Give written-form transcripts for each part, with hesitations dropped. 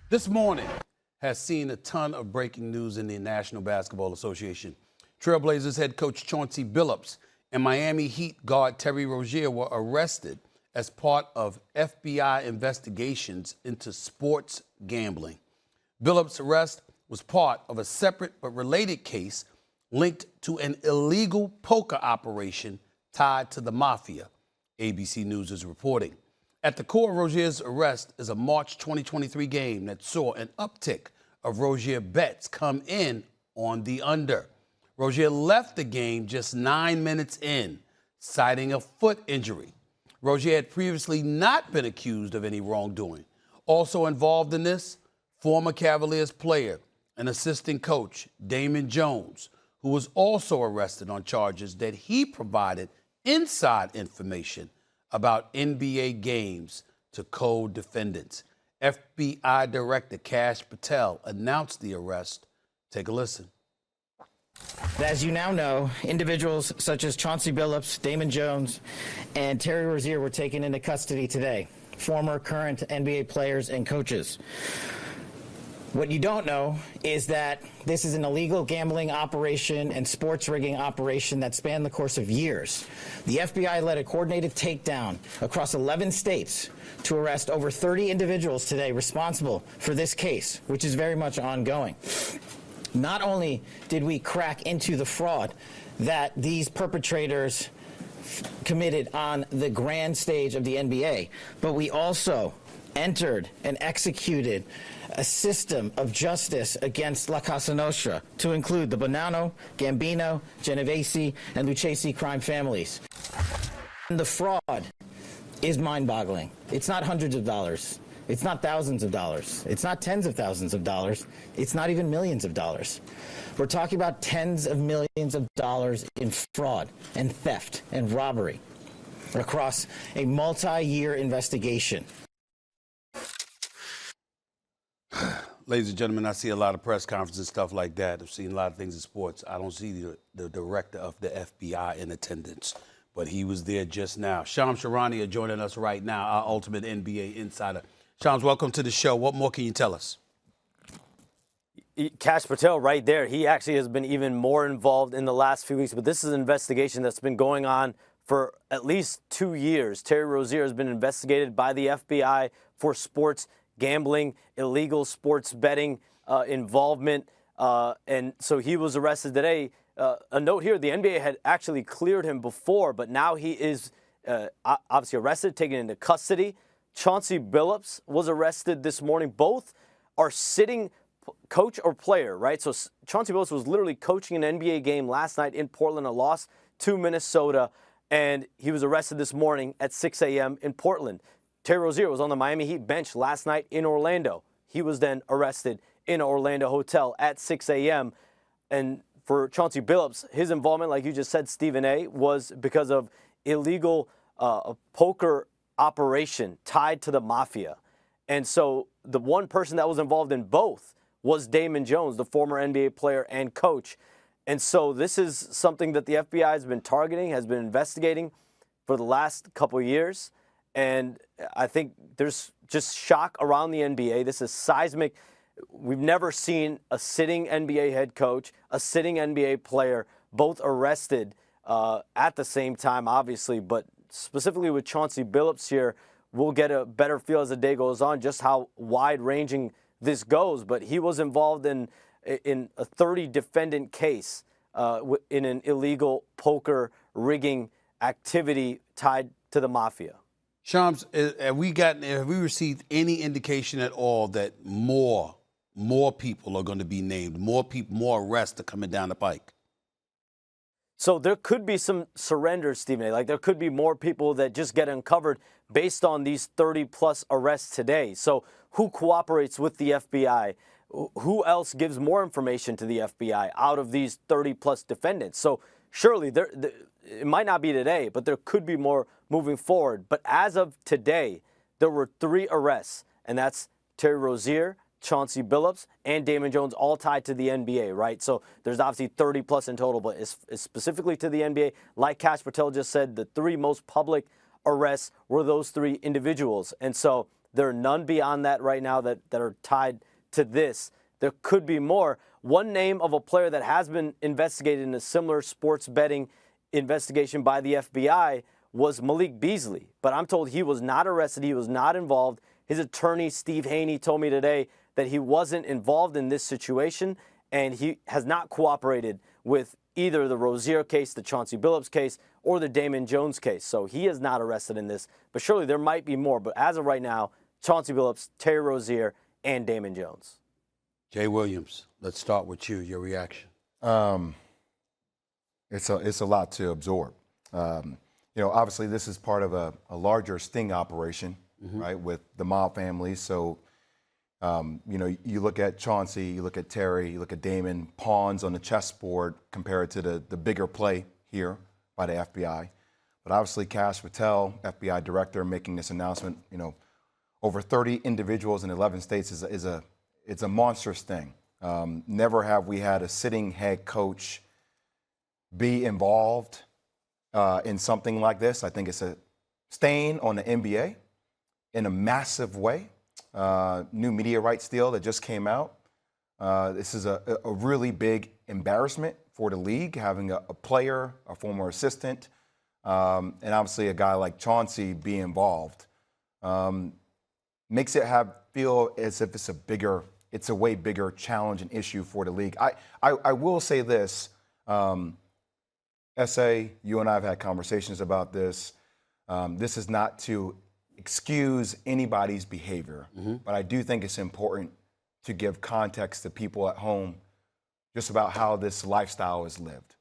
This morning has seen a ton of breaking news in the National Basketball Association. Trailblazers head coach Chauncey Billups and Miami Heat guard Terry Rozier were arrested as part of FBI investigations into sports gambling. Billups' arrest was part of a separate but related case linked to an illegal poker operation tied to the mafia, ABC News is reporting. At the core of Rozier's arrest is a March 2023 game that saw an uptick of Rozier bets come in on the under. Rozier left the game just 9 minutes in, citing a foot injury. Rozier had previously not been accused of any wrongdoing. Also involved in this, former Cavaliers player and assistant coach Damon Jones, who was also arrested on charges that he provided inside information about NBA games to co-defendants. FBI Director Kash Patel announced the arrest. Take a listen. As you now know, individuals such as Chauncey Billups, Damon Jones, and Terry Rozier were taken into custody today, former, current NBA players and coaches. What you don't know is that this is an illegal gambling operation and sports rigging operation that spanned the course of years. The FBI led a coordinated takedown across 11 states to arrest over 30 individuals today responsible for this case, which is very much ongoing. Not only did we crack into the fraud that these perpetrators committed on the grand stage of the NBA, but we also entered and executed a system of justice against La Casa Nostra to include the Bonanno, Gambino, Genovese, and Lucchesi crime families. And the fraud is mind-boggling. It's not hundreds of dollars. It's not thousands of dollars. It's not tens of thousands of dollars. It's not even millions of dollars. We're talking about tens of millions of dollars in fraud and theft and robbery across a multi-year investigation. Ladies and gentlemen, I see a lot of press conferences and stuff like that. I've seen a lot of things in sports. I don't see the director of the FBI in attendance, but he was there just now. Shams Charania joining us right now, our ultimate NBA insider. Shams, welcome to the show. What more can you tell us? Kash Patel right there. He actually has been even more involved in the last few weeks, but this is an investigation that's been going on for at least 2 years. Terry Rozier has been investigated by the FBI for sports gambling, illegal sports betting involvement, and so he was arrested today. A note here, the NBA had actually cleared him before, but now he is obviously arrested, taken into custody. Chauncey Billups was arrested this morning. Both are sitting coach or player, right? So Chauncey Billups was literally coaching an NBA game last night in Portland, a loss to Minnesota, and he was arrested this morning at 6 a.m. in Portland. Terry Rozier was on the Miami Heat bench last night in Orlando. He was then arrested in an Orlando hotel at 6 a.m. And for Chauncey Billups, his involvement, like you just said, Stephen A., was because of illegal poker operation tied to the mafia. And so the one person that was involved in both was Damon Jones, the former NBA player and coach. And so this is something that the FBI has been targeting, has been investigating for the last couple of years. And I think there's just shock around the NBA. This is seismic. We've never seen a sitting NBA head coach, a sitting NBA player, both arrested at the same time, obviously. But specifically with Chauncey Billups here, we'll get a better feel as the day goes on just how wide-ranging this goes. But he was involved in a 30-defendant case in an illegal poker rigging activity tied to the mafia. Shams, have we received any indication at all that more people are going to be named, more arrests are coming down the pike? So there could be some surrenders, Stephen A. Like there could be more people that just get uncovered based on these 30-plus arrests today. So who cooperates with the FBI? Who else gives more information to the FBI out of these 30-plus defendants? So surely it might not be today, but there could be more moving forward. But as of today, there were 3 arrests, and that's Terry Rozier, Chauncey Billups, and Damon Jones, all tied to the NBA, right? So there's obviously 30-plus in total, but it's specifically to the NBA. Like Kash Patel just said, the 3 most public arrests were those 3 individuals. And so There are none beyond that right now that are tied to this. There could be more. One name of a player that has been investigated in a similar sports betting investigation by the FBI was Malik Beasley. But I'm told he was not arrested. He was not involved. His attorney, Steve Haney, told me today that he wasn't involved in this situation, and he has not cooperated with either the Rozier case, the Chauncey Billups case, or the Damon Jones case. So he is not arrested in this. But surely there might be more. But as of right now, Chauncey Billups, Terry Rozier, and Damon Jones. Jay Williams, let's start with you, your reaction. It's a lot to absorb. Obviously this is part of a larger sting operation, right, with the mob families. So, you look at Chauncey, you look at Terry, you look at Damon, pawns on the chessboard compared to the bigger play here by the FBI. But obviously Kash Patel, FBI director, making this announcement, over 30 individuals in 11 states it's a monstrous thing. Never have we had a sitting head coach be involved in something like this. I think it's a stain on the NBA in a massive way. New media rights deal that just came out. This is a really big embarrassment for the league, having a player, a former assistant, and obviously a guy like Chauncey be involved. Makes it feel as if it's a way bigger challenge and issue for the league. I will say this, S.A., you and I have had conversations about this. This is not to excuse anybody's behavior, but I do think it's important to give context to people at home just about how this lifestyle is lived.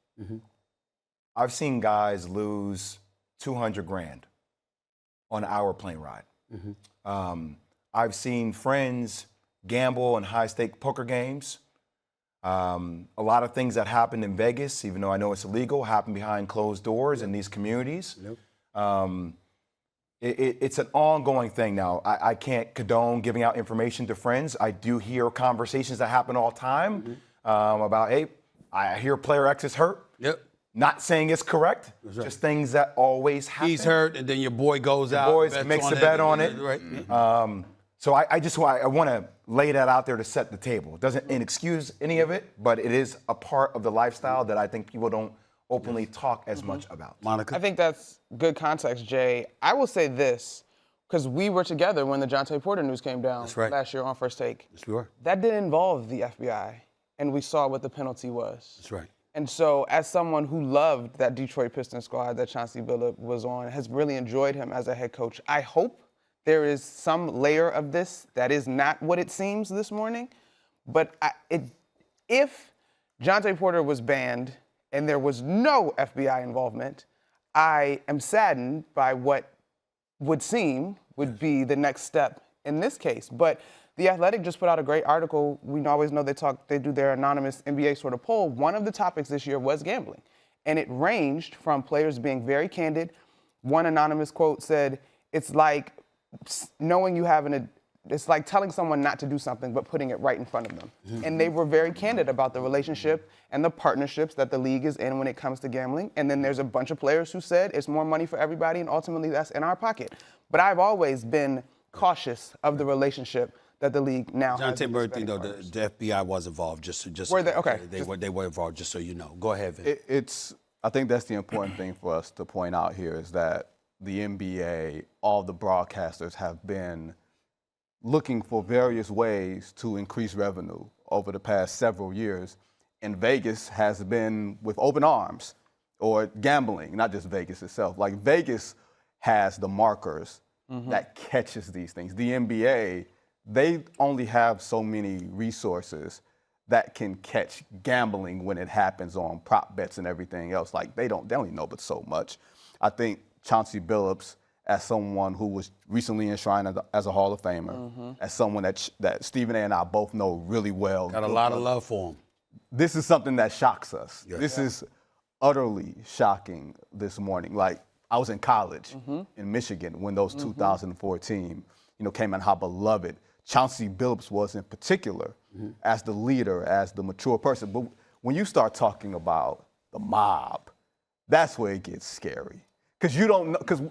I've seen guys lose $200,000 on an hour plane ride. I've seen friends gamble in high-stake poker games. A lot of things that happen in Vegas, even though I know it's illegal, happen behind closed doors in these communities. It's an ongoing thing now. I can't condone giving out information to friends. I do hear conversations that happen all the time about, hey, I hear player X is hurt. Not saying it's correct, just things that always happen. He's hurt, and then your boy goes out. Boys makes a bet on it. Right. So I want to lay that out there to set the table. It doesn't excuse any of it, but it is a part of the lifestyle that I think people don't openly talk as much about. Monica? I think that's good context, Jay. I will say this, because we were together when the Jonte Porter news came down last year on First Take. Yes, we were. That didn't involve the FBI, and we saw what the penalty was. That's right. And so as someone who loved that Detroit Pistons squad that Chauncey Billups was on, has really enjoyed him as a head coach, I hope there is some layer of this that is not what it seems this morning. But if Jonte Porter was banned and there was no FBI involvement, I am saddened by what would seem would be the next step in this case. But The Athletic just put out a great article. We always know they do their anonymous NBA sort of poll. One of the topics this year was gambling. And it ranged from players being very candid. One anonymous quote said, it's like knowing you have it's like telling someone not to do something, but putting it right in front of them. And they were very candid about the relationship and the partnerships that the league is in when it comes to gambling. And then there's a bunch of players who said it's more money for everybody, and ultimately that's in our pocket. But I've always been cautious of the relationship that the league now has. Jonte Bird thing, though, the FBI was involved. Just were they? Okay. They were involved, just so you know. Go ahead, Vin. I think that's the important thing for us to point out here is that the NBA, all the broadcasters have been looking for various ways to increase revenue over the past several years. And Vegas has been with open arms, or gambling, not just Vegas itself. Like Vegas has the markers that catches these things. The NBA, they only have so many resources that can catch gambling when it happens on prop bets and everything else. Like they only know but so much. I think Chauncey Billups, as someone who was recently enshrined as a Hall of Famer, as someone that Stephen A. and I both know really well. Got a lot of love for him. This is something that shocks us. Yeah. This is utterly shocking this morning. Like I was in college in Michigan when those 2014, came out, how beloved Chauncey Billups was in particular as the leader, as the mature person. But when you start talking about the mob, that's where it gets scary. Because you don't know, because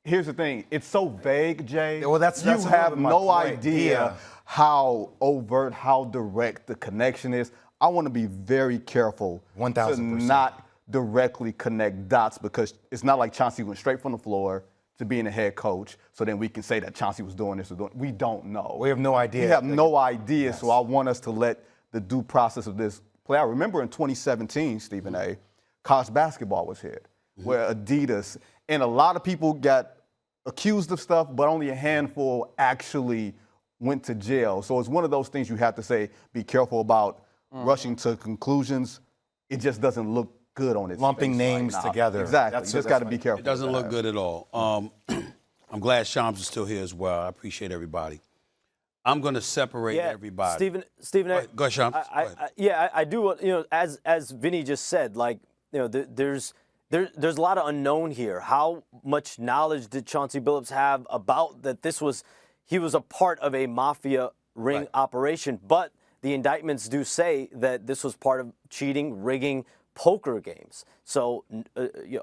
here's the thing. It's so vague, Jay. Well, that's you have my no point. idea how overt, how direct the connection is. I want to be very careful 1000%. to not directly connect dots, because it's not like Chauncey went straight from the floor to being a head coach, so then we can say that Chauncey was doing this or doing. We don't know. We have no idea. We have no idea. So I want us to let the due process of this play out. Remember in 2017, Stephen A., college basketball was hit, where Adidas and a lot of people got accused of stuff, but only a handful actually went to jail. So it's one of those things you have to say, be careful about rushing to conclusions. It just doesn't look good on its Lumping face names right now. together. Exactly. That's- You just got to be careful. It doesn't with look that. good at all. I'm glad Shams is still here as well. I appreciate everybody. I'm going to separate everybody. Stephen, Go ahead, Shams. Go ahead. I do. As Vinny just said, like, there's a lot of unknown here. How much knowledge did Chauncey Billups have about that? He was a part of a mafia ring operation, but the indictments do say that this was part of cheating, rigging, poker games. So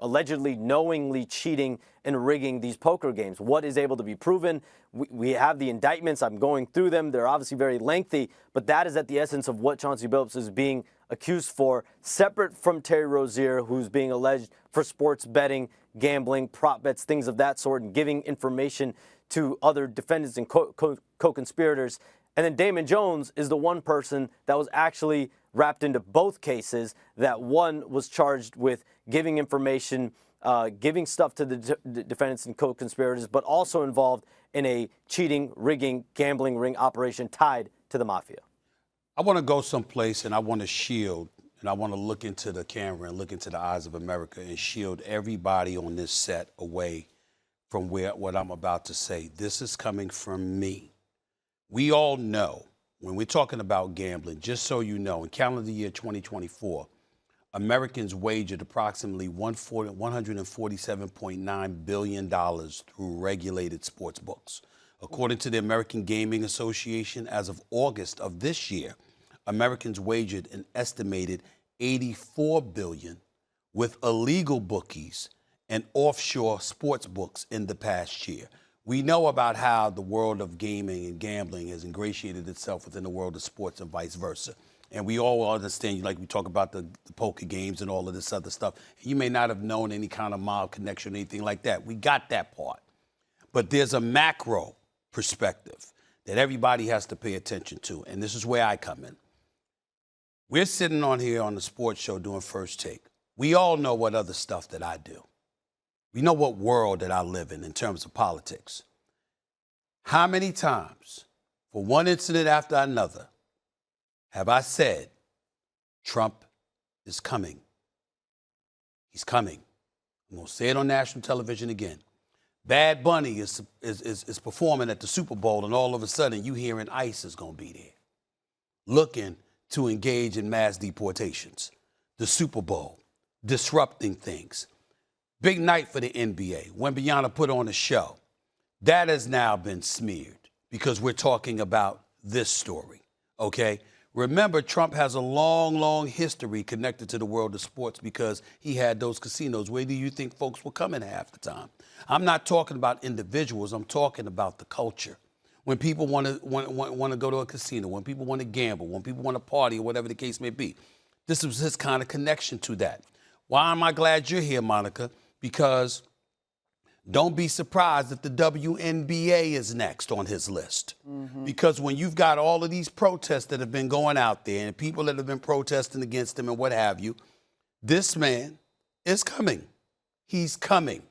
allegedly knowingly cheating and rigging these poker games. What is able to be proven? We have the indictments. I'm going through them. They're obviously very lengthy, but that is at the essence of what Chauncey Billups is being accused for, separate from Terry Rozier, who's being alleged for sports betting, gambling, prop bets, things of that sort, and giving information to other defendants and co-conspirators. And then Damon Jones is the one person that was actually wrapped into both cases, that one was charged with giving information, giving stuff to the defendants and co-conspirators, but also involved in a cheating, rigging, gambling ring operation tied to the mafia. I want to go someplace and I want to shield, and I want to look into the camera and look into the eyes of America and shield everybody on this set away from what I'm about to say. This is coming from me. We all know when we're talking about gambling, just so you know, in calendar year 2024, Americans wagered approximately $147.9 billion through regulated sports books. According to the American Gaming Association, as of August of this year, Americans wagered an estimated $84 billion with illegal bookies and offshore sports books in the past year. We know about how the world of gaming and gambling has ingratiated itself within the world of sports and vice versa. And we all understand, like we talk about the poker games and all of this other stuff. You may not have known any kind of mild connection or anything like that. We got that part. But there's a macro perspective that everybody has to pay attention to. And this is where I come in. We're sitting on here on the sports show doing First Take. We all know what other stuff that I do. We know what world that I live in terms of politics. How many times, for one incident after another, have I said, Trump is coming? He's coming. I'm going to say it on national television again. Bad Bunny is performing at the Super Bowl, and all of a sudden you hearing ICE is going to be there, looking to engage in mass deportations. The Super Bowl, disrupting things. Big night for the NBA. Wembanyama put on a show. That has now been smeared because we're talking about this story, okay? Remember, Trump has a long, long history connected to the world of sports because he had those casinos. Where do you think folks were coming half the time? I'm not talking about individuals. I'm talking about the culture. When people want to go to a casino, when people want to gamble, when people want to party or whatever the case may be. This was his kind of connection to that. Why am I glad you're here, Monica? Because don't be surprised if the WNBA is next on his list. Because when you've got all of these protests that have been going out there and people that have been protesting against him and what have you, this man is coming. He's coming.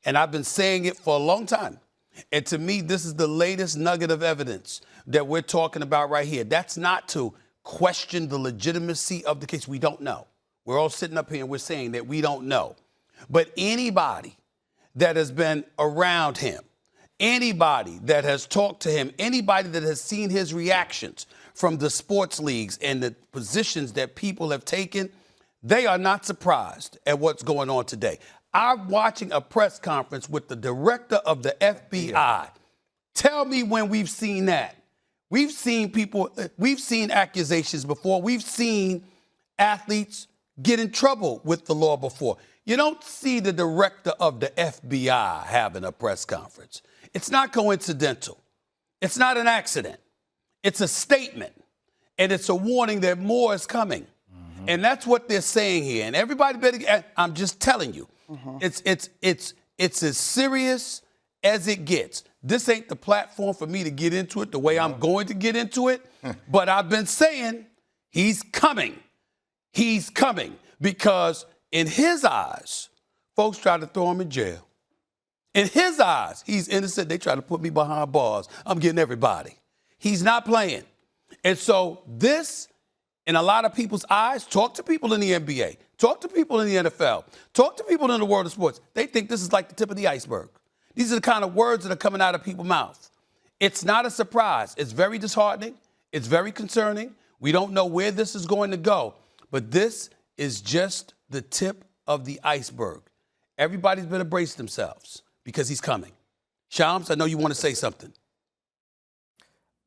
And I've been saying it for a long time. And to me, this is the latest nugget of evidence that we're talking about right here. That's not to question the legitimacy of the case. We don't know. We're all sitting up here and we're saying that we don't know. But anybody that has been around him, anybody that has talked to him, anybody that has seen his reactions from the sports leagues and the positions that people have taken, they are not surprised at what's going on today. I'm watching a press conference with the director of the FBI. Tell me when we've seen that. We've seen people, we've seen accusations before. We've seen athletes get in trouble with the law before. You don't see the director of the FBI having a press conference. It's not coincidental. It's not an accident. It's a statement. And it's a warning that more is coming. And that's what they're saying here. And everybody better, I'm just telling you, it's as serious as it gets. This ain't the platform for me to get into it the way I'm going to get into it. But I've been saying he's coming. He's coming because in his eyes, folks try to throw him in jail. In his eyes, he's innocent. They try to put me behind bars. I'm getting everybody. He's not playing. And so this, in a lot of people's eyes, talk to people in the NBA, talk to people in the NFL, talk to people in the world of sports. They think this is like the tip of the iceberg. These are the kind of words that are coming out of people's mouths. It's not a surprise. It's very disheartening. It's very concerning. We don't know where this is going to go. But this is just the tip of the iceberg. Everybody's better brace themselves because he's coming. Shams, I know you want to say something.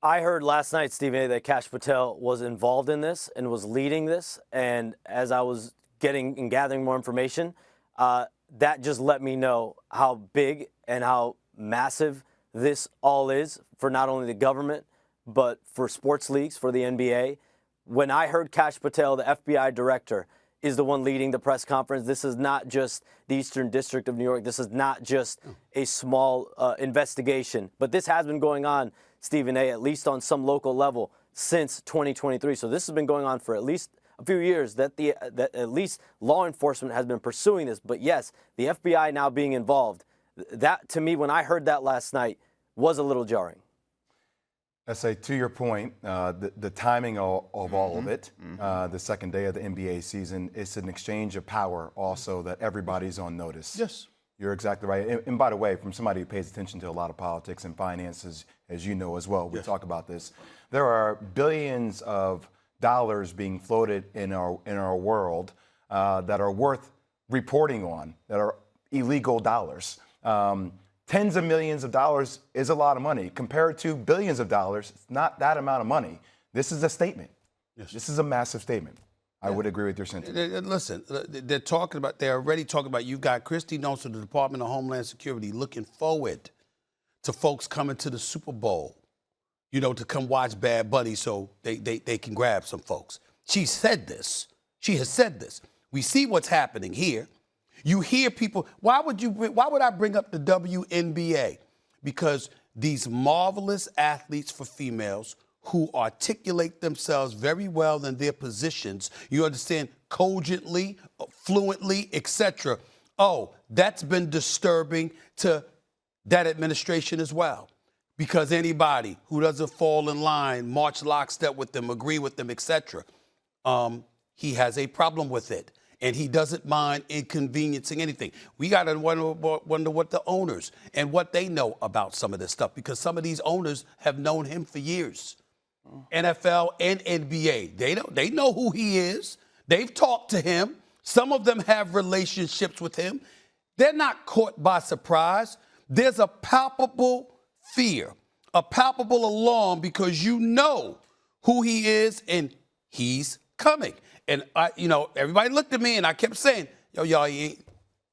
I heard last night, Stephen A., that Kash Patel was involved in this and was leading this. And as I was getting and gathering more information, that just let me know how big and how massive this all is for not only the government, but for sports leagues, for the NBA. When I heard Kash Patel, the FBI director, is the one leading the press conference, this is not just the Eastern District of New York. This is not just a small investigation. But this has been going on, Stephen A., at least on some local level, since 2023. So this has been going on for at least a few years that at least law enforcement has been pursuing this. But yes, the FBI now being involved, that to me, when I heard that last night, was a little jarring. I say to your point, the timing of all of it, the second day of the NBA season, it's an exchange of power also that everybody's on notice. Yes. You're exactly right. And by the way, from somebody who pays attention to a lot of politics and finances, as you know as well, we talk about this, there are billions of dollars being floated in our world that are worth reporting on, that are illegal dollars. Tens of millions of dollars is a lot of money. Compared to billions of dollars, it's not that amount of money. This is a statement. Yes. This is a massive statement. I would agree with your sentiment. Listen, they're already talking about, you've got Christy Notes of the Department of Homeland Security looking forward to folks coming to the Super Bowl, to come watch Bad Bunny so they can grab some folks. She said this. She has said this. We see what's happening here. You hear people, why would I bring up the WNBA? Because these marvelous athletes for females who articulate themselves very well in their positions, you understand, cogently, fluently, etc. Oh, that's been disturbing to that administration as well. Because anybody who doesn't fall in line, march lockstep with them, agree with them, etc., he has a problem with it. And he doesn't mind inconveniencing anything. We got to wonder what the owners and what they know about some of this stuff, because some of these owners have known him for years. NFL and NBA, they know who he is. They've talked to him. Some of them have relationships with him. They're not caught by surprise. There's a palpable fear, a palpable alarm, because you know who he is and he's coming. And everybody looked at me and I kept saying, y'all,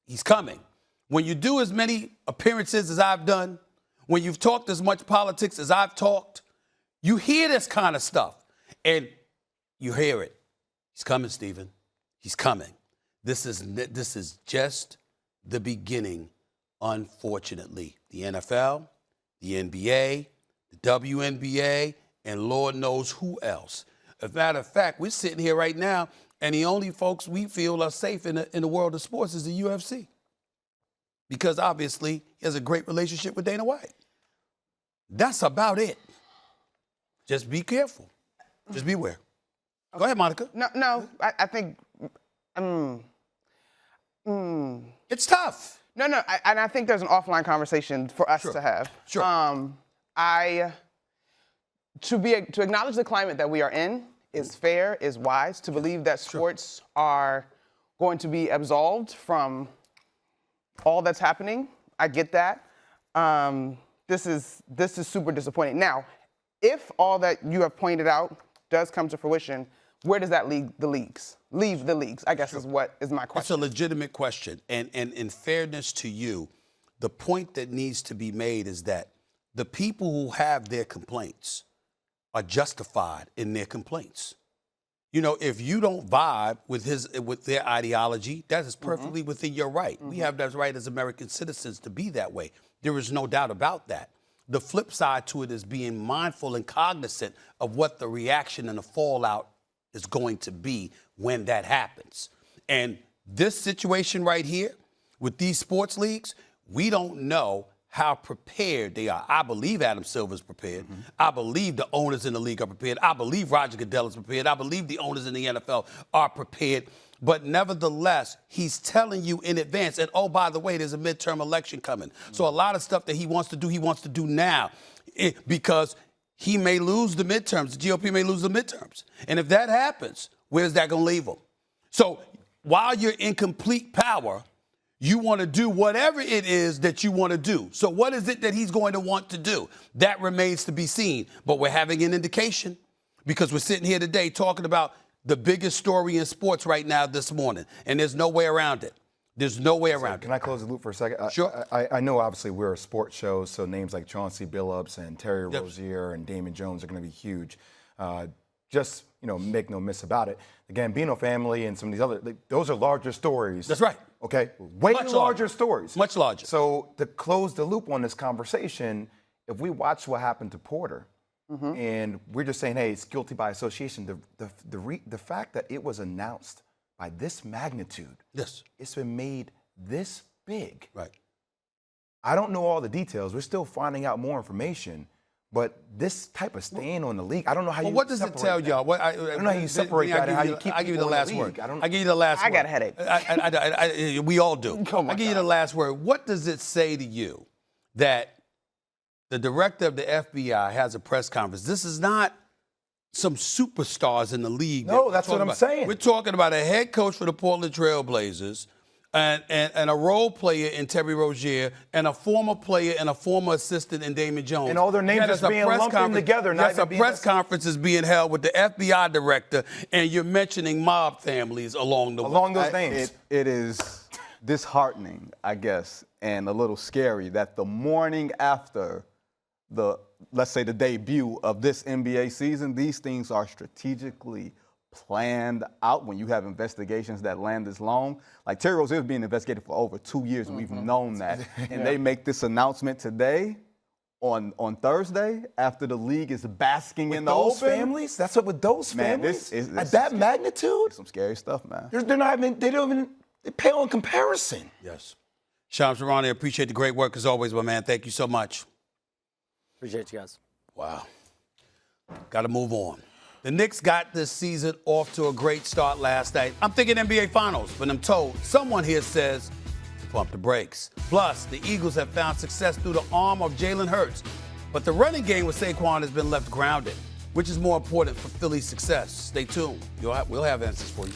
he's coming. When you do as many appearances as I've done, when you've talked as much politics as I've talked, you hear this kind of stuff and you hear it. He's coming, Stephen. He's coming. This is just the beginning, unfortunately. The NFL, the NBA, the WNBA, and Lord knows who else. As a matter of fact, we're sitting here right now, and the only folks we feel are safe in the world of sports is the UFC. Because obviously, he has a great relationship with Dana White. That's about it. Just be careful. Just beware. Go ahead, Monica. No, I think... It's tough. No, and I think there's an offline conversation for us to have. Sure. To acknowledge the climate that we are in is fair, is wise. To believe that sports are going to be absolved from all that's happening, I get that. This is super disappointing. Now, if all that you have pointed out does come to fruition, where does that leave the leagues? I guess is what is my It's question. a legitimate question. And in fairness to you, the point that needs to be made is that the people who have their complaints are justified in their complaints. You know, if you don't vibe with their ideology, that is perfectly within your right. We have that right as American citizens to be that way. There is no doubt about that. The flip side to it is being mindful and cognizant of what the reaction and the fallout is going to be when that happens. And this situation right here with these sports leagues, we don't know how prepared they are. I believe Adam Silver's prepared. I believe the owners in the league are prepared. I believe Roger Goodell is prepared. I believe the owners in the NFL are prepared. But nevertheless, he's telling you in advance. And oh, by the way, there's a midterm election coming. So a lot of stuff that he wants to do now because he may lose the midterms. The GOP may lose the midterms. And if that happens, where's that going to leave him? So while you're in complete power, you want to do whatever it is that you want to do. So what is it that he's going to want to do? That remains to be seen. But we're having an indication because we're sitting here today talking about the biggest story in sports right now this morning, and there's no way around it. There's no way around it. Can I close the loop for a second? Sure. I know obviously we're a sports show, so names like Chauncey Billups and Terry Yep. Rozier and Damon Jones are going to be huge. Just, make no miss about it. The Gambino family and some of these other, those are larger stories. That's right. Okay? Way Much larger larger. stories. Much larger. So to close the loop on this conversation, if we watch what happened to Porter, and we're just saying, hey, it's guilty by association, the fact that it was announced by this magnitude, Yes. it's been made this big. Right. I don't know all the details. We're still finding out more information. But this type of stand on the league, I don't know how Well, you what does it separate tell that. y'all? I don't know how you separate that and how you keep I give you the people in the last league. word. I don't- I give you the last word. I got a headache. We all do. Oh, my I give you God. the last word. What does it say to you that the director of the FBI has a press conference? This is not some superstars in the league. No, we're that's what talking I'm about. saying. We're talking about a head coach for the Portland Trail Blazers and a role player in Terry Rozier and a former player and a former assistant in Damon Jones. And all their names Yet just as a being press lumped in conference- together, not Yes, even a being press necessary. conference is being held with the FBI director, and you're mentioning mob families along the way. Along those names. It is disheartening, I guess, and a little scary that the morning after let's say the debut of this NBA season, these things are strategically planned out when you have investigations that land this long. Like Terry Rozier is being investigated for over 2 years, and we've known that. And they make this announcement today on Thursday after the league is basking in the those open. families? That's what with those Man, families? this At that magnitude? Some scary stuff, man. They don't even pale in comparison. Yes. Shams Charania, appreciate the great work as always, my man. Thank you so much. Appreciate you guys. Wow. Got to move on. The Knicks got this season off to a great start last night. I'm thinking NBA Finals, but I'm told someone here says to pump the brakes. Plus, the Eagles have found success through the arm of Jalen Hurts. But the running game with Saquon has been left grounded. Which is more important for Philly's success? Stay tuned. We'll have answers for you.